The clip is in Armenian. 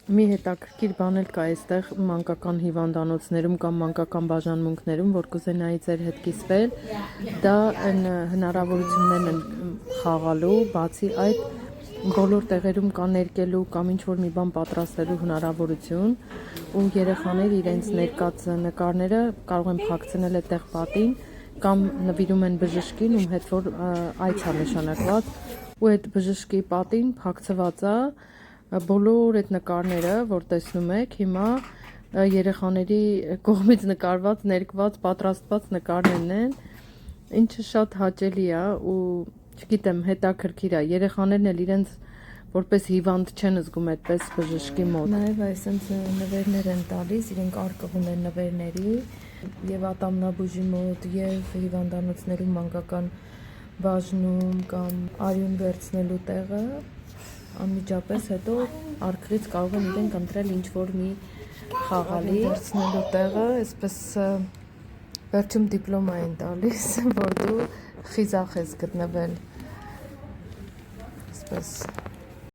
Մի հետաքրքիր բան էլ կա այստեղ մանկական հիվանդանոցներում կամ մանկական բաժանմունքներում, որ կուզենայի ձեր հետ կիսվել, դա հնարավորություններն են խաղալու, բացի այդ բոլոր տեղերում կա ներկելու կամ ինչ-որ մի բան պատրաստելու հնարավորություն ու երեխաները իրենց ներկած նկարները կարող են փակցնել այդտեղ պատին կամ նվիրում են բժշկին, ում հետ որ այց է նշանակված ու այդ բժշկի պատին փակցված է բոլոր այդ նկարները, որ տեսնում եք հիմա երեխաների կողմից նկարված, ներկված, պատրաստված նկարներն են, ինչը շատ հաճելի է ու չգիտեմ, հետաքրքիր է։ Երեխաներն էլ իրենց որպես հիվանդ չեն զգում այդպես բժշկի մոտ։ Նաև այսպես նվերներ են տալիս, իրենք արկղում են նվերների եւ ատամնաբուժի մոտ եւ հիվանդանոցներում մանկական բաժնում կամ արյուն վերցնելու տեղը անմիջապես հետո արկղից կարող են իրենք ընտրել ինչ-որ մի խաղալի վերցնելու տեղը, այսպես վերջում դիպլոմա են տալիս, որ դու խիզախ ես գտնվել, այսպես